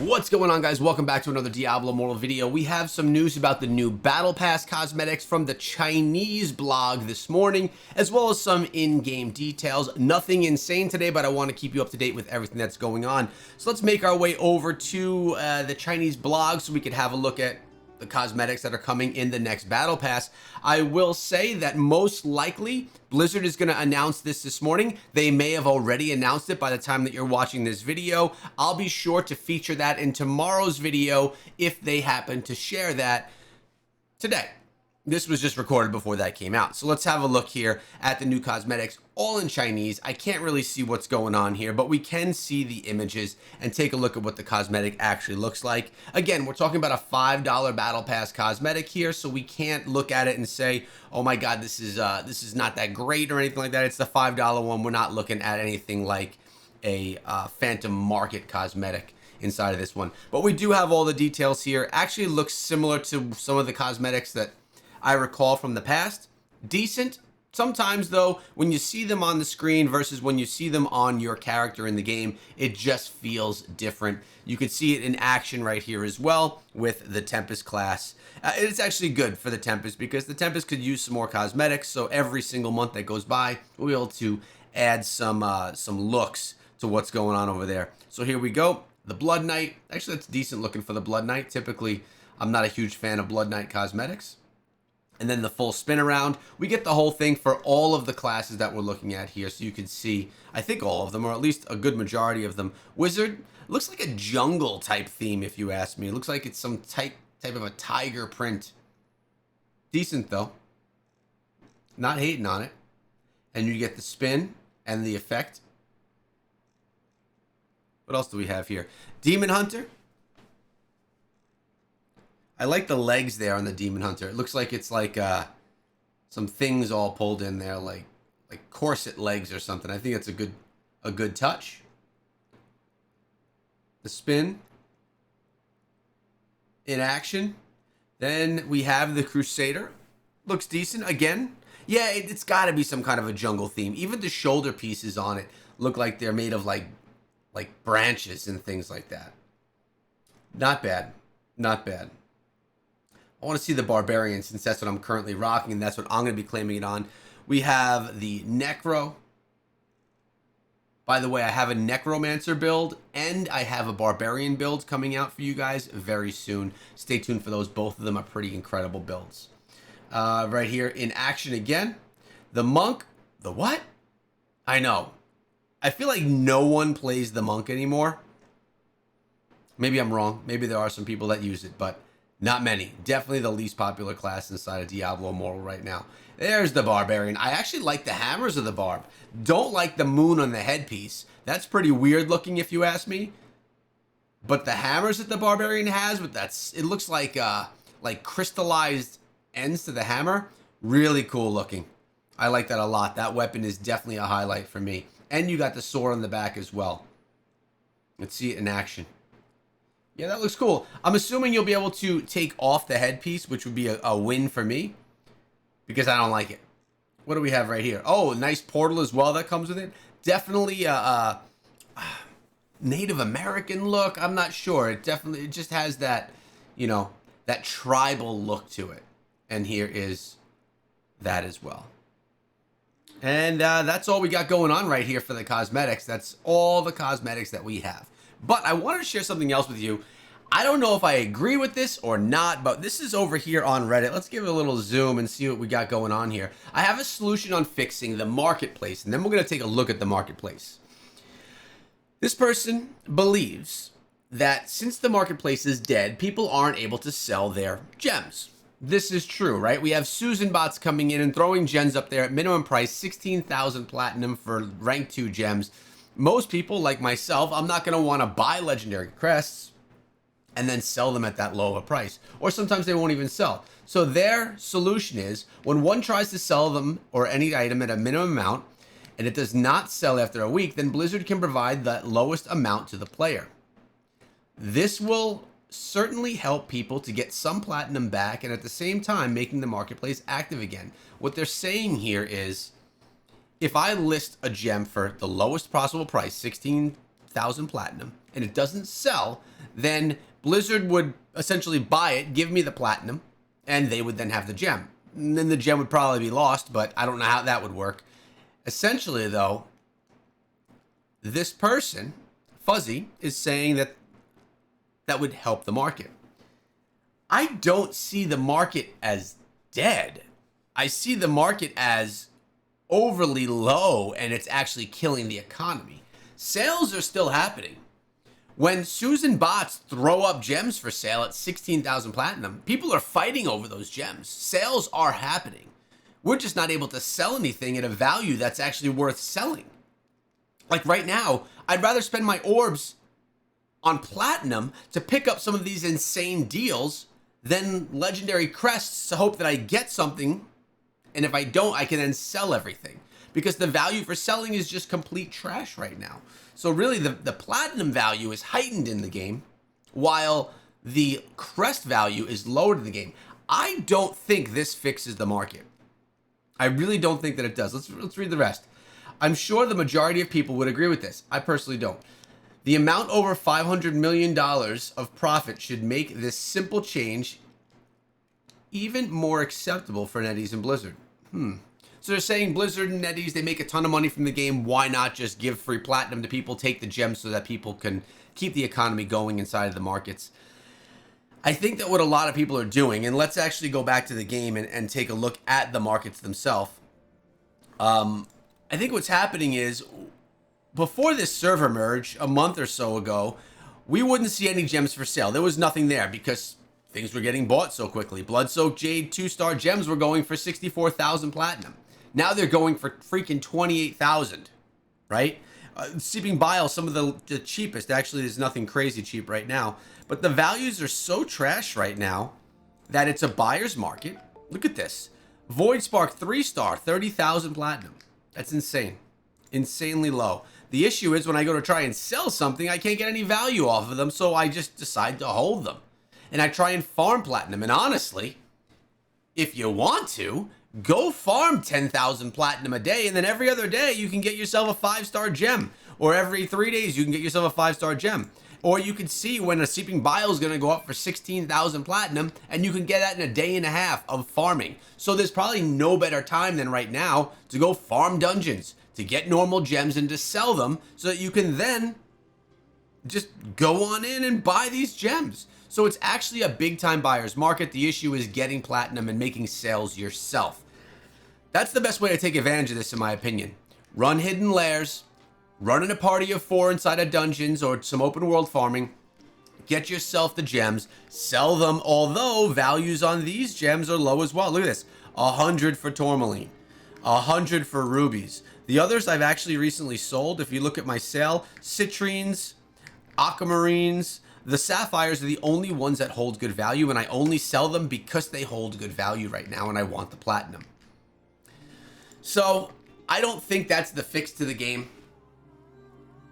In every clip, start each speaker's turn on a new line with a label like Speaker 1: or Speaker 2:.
Speaker 1: What's going on, guys? Welcome back to another Diablo Immortal video. We have some news about the new Battle Pass cosmetics from the Chinese blog this morning, as well as some in-game details. Nothing insane today, but I want to keep you up to date with everything that's going on. So let's make our way over to the Chinese blog so we can have a look at the cosmetics that are coming in the next Battle Pass. I will say that most likely Blizzard is going to announce this morning. They may have already announced it by the time that you're watching this video. I'll be sure to feature that in tomorrow's video if they happen to share that today. This was just recorded before that came out. So let's have a look here at the new cosmetics, all in Chinese. I can't really see what's going on here, but we can see the images and take a look at what the cosmetic actually looks like. Again, we're talking about a $5 Battle Pass cosmetic here, so we can't look at it and say, oh my God, this is not that great or anything like that. It's the $5 one. We're not looking at anything like a Phantom Market cosmetic inside of this one. But we do have all the details here. Actually looks similar to some of the cosmetics that I recall from the past. Decent. Sometimes though, when you see them on the screen versus when you see them on your character in the game, it just feels different. You can see it in action right here as well with the Tempest class. It's actually good for the Tempest because the Tempest could use some more cosmetics, so every single month that goes by, we'll be able to add some looks to what's going on over there. So here we go. The Blood Knight. Actually, that's decent looking for the Blood Knight. Typically, I'm not a huge fan of Blood Knight cosmetics. And then the full spin around. We get the whole thing for all of the classes that we're looking at here. So you can see, I think all of them, or at least a good majority of them. Wizard looks like a jungle type theme, if you ask me. It looks like it's some type of a tiger print. Decent though. Not hating on it. And you get the spin and the effect. What else do we have here? Demon Hunter. I like the legs there on the Demon Hunter. It looks like it's like some things all pulled in there, like corset legs or something. I think that's a good touch. The spin in action. Then we have the Crusader. Looks decent again. Yeah, it's got to be some kind of a jungle theme. Even the shoulder pieces on it look like they're made of like branches and things like that. Not bad. Not bad. I want to see the Barbarian since that's what I'm currently rocking, and that's what I'm going to be claiming it on. We have the Necro. By the way, I have a Necromancer build, and I have a Barbarian build coming out for you guys very soon. Stay tuned for those. Both of them are pretty incredible builds. Right here in action again. The Monk. The what? I know. I feel like no one plays the Monk anymore. Maybe I'm wrong. Maybe there are some people that use it, but not many. Definitely the least popular class inside of Diablo Immortal right now. There's the Barbarian. I actually like the hammers of the Barb. Don't like the moon on the headpiece. That's pretty weird looking if you ask me. But the hammers that the Barbarian has, it looks like crystallized ends to the hammer. Really cool looking. I like that a lot. That weapon is definitely a highlight for me. And you got the sword on the back as well. Let's see it in action. Yeah, that looks cool. I'm assuming you'll be able to take off the headpiece, which would be a win for me, because I don't like it. What do we have right here? Oh, a nice portal as well that comes with it. Definitely a Native American look. I'm not sure. It just has that, that tribal look to it. And here is that as well. And that's all we got going on right here for the cosmetics. That's all the cosmetics that we have. But I wanted to share something else with you. I don't know if I agree with this or not, but this is over here on Reddit. Let's give it a little zoom and see what we got going on here. I have a solution on fixing the marketplace, and then we're going to take a look at the marketplace. This person believes that since the marketplace is dead, people aren't able to sell their gems. This is true, right? We have Susan bots coming in and throwing gems up there at minimum price, 16,000 platinum for rank 2 gems. Most people, like myself, I'm not going to want to buy legendary crests and then sell them at that low of a price. Or sometimes they won't even sell. So their solution is when one tries to sell them or any item at a minimum amount and it does not sell after a week, then Blizzard can provide that lowest amount to the player. This will certainly help people to get some platinum back and at the same time making the marketplace active again. What they're saying here is, if I list a gem for the lowest possible price, 16,000 platinum, and it doesn't sell, then Blizzard would essentially buy it, give me the platinum, and they would then have the gem. And then the gem would probably be lost, but I don't know how that would work. Essentially, though, this person, Fuzzy, is saying that that would help the market. I don't see the market as dead. I see the market as overly low, and it's actually killing the economy. Sales are still happening. When Susan bots throw up gems for sale at 16,000 platinum, people are fighting over those gems. Sales are happening. We're just not able to sell anything at a value that's actually worth selling. Like right now, I'd rather spend my orbs on platinum to pick up some of these insane deals than legendary crests to hope that I get something, and if I don't, I can then sell everything, because the value for selling is just complete trash right now. So really the platinum value is heightened in the game, while the crest value is lowered in the game. I don't think this fixes the market. I really don't think that it does. Let's read the rest. I'm sure the majority of people would agree with this. I personally don't. The amount over $500 million of profit should make this simple change even more acceptable for NetEase and Blizzard. So they're saying Blizzard and NetEase, they make a ton of money from the game. Why not just give free platinum to people, take the gems so that people can keep the economy going inside of the markets? I think that what a lot of people are doing, and let's actually go back to the game and take a look at the markets themselves. I think what's happening is, before this server merge a month or so ago, we wouldn't see any gems for sale. There was nothing there because things were getting bought so quickly. Blood-Soaked Jade 2-star gems were going for 64,000 platinum. Now they're going for freaking 28,000, right? Seeping Bile, some of the cheapest. Actually, there's nothing crazy cheap right now. But the values are so trash right now that it's a buyer's market. Look at this. Void Spark 3-star, 30,000 platinum. That's insane. Insanely low. The issue is when I go to try and sell something, I can't get any value off of them, so I just decide to hold them. And I try and farm platinum. And honestly, if you want to, go farm 10,000 platinum a day, and then every other day you can get yourself a 5-star gem. Or every 3 days you can get yourself a 5-star gem. Or you can see when a Seeping Bile is going to go up for 16,000 platinum, and you can get that in a day and a half of farming. So there's probably no better time than right now to go farm dungeons, to get normal gems and to sell them so that you can then just go on in and buy these gems. So it's actually a big time buyer's market. The issue is getting platinum and making sales yourself. That's the best way to take advantage of this, in my opinion. Run hidden lairs, run in a party of 4 inside of dungeons or some open world farming, get yourself the gems, sell them, although values on these gems are low as well. Look at this, 100 for tourmaline, 100 for rubies. The others I've actually recently sold. If you look at my sale, citrines, aquamarines, the sapphires are the only ones that hold good value, and I only sell them because they hold good value right now, and I want the platinum. So I don't think that's the fix to the game.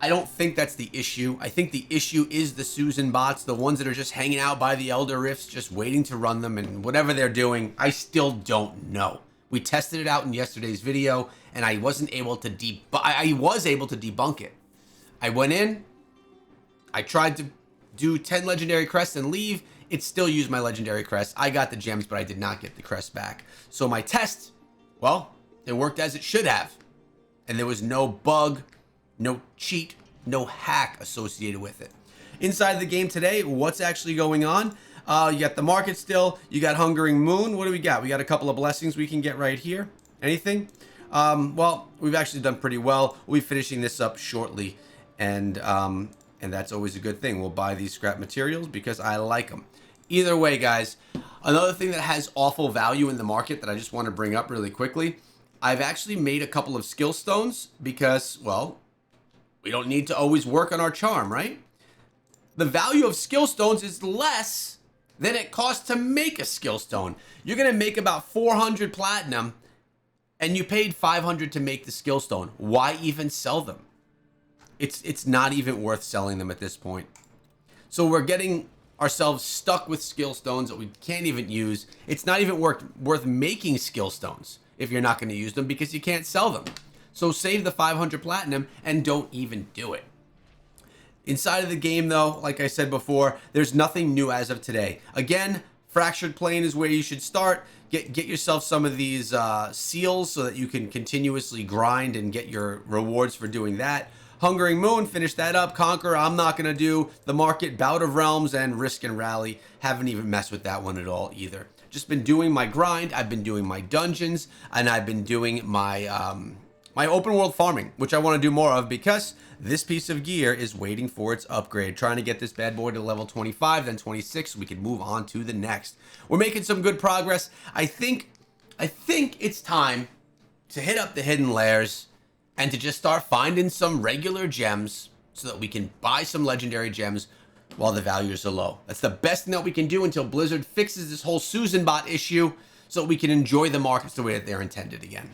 Speaker 1: I don't think that's the issue. I think the issue is the Susan bots, the ones that are just hanging out by the Elder Rifts, just waiting to run them, and whatever they're doing, I still don't know. We tested it out in yesterday's video, and I wasn't able to I was able to debunk it. I went in, I tried to do 10 legendary crests and leave. It still used my legendary crest. I got the gems, but I did not get the crest back. So my test, well, it worked as it should have. And there was no bug, no cheat, no hack associated with it. Inside the game today, what's actually going on? You got the market still. You got Hungering Moon. What do we got? We got a couple of blessings we can get right here. Anything? Well, we've actually done pretty well. We'll be finishing this up shortly. And that's always a good thing. We'll buy these scrap materials because I like them. Either way, guys, another thing that has awful value in the market that I just want to bring up really quickly, I've actually made a couple of skill stones because, well, we don't need to always work on our charm, right? The value of skill stones is less than it costs to make a skill stone. You're going to make about 400 platinum and you paid 500 to make the skill stone. Why even sell them? It's not even worth selling them at this point. So we're getting ourselves stuck with skill stones that we can't even use. It's not even worth making skill stones if you're not going to use them because you can't sell them. So save the 500 platinum and don't even do it. Inside of the game, though, like I said before, there's nothing new as of today. Again, Fractured Plane is where you should start. Get yourself some of these seals so that you can continuously grind and get your rewards for doing that. Hungering Moon, finish that up. Conquer, I'm not going to do. The Market, Bout of Realms, and Risk and Rally. Haven't even messed with that one at all either. Just been doing my grind. I've been doing my dungeons, and I've been doing my my open world farming, which I want to do more of because this piece of gear is waiting for its upgrade. Trying to get this bad boy to level 25, then 26, so we can move on to the next. We're making some good progress. I think it's time to hit up the hidden layers and to just start finding some regular gems so that we can buy some legendary gems while the values are low. That's the best thing that we can do until Blizzard fixes this whole Susan bot issue so we can enjoy the markets the way that they're intended again.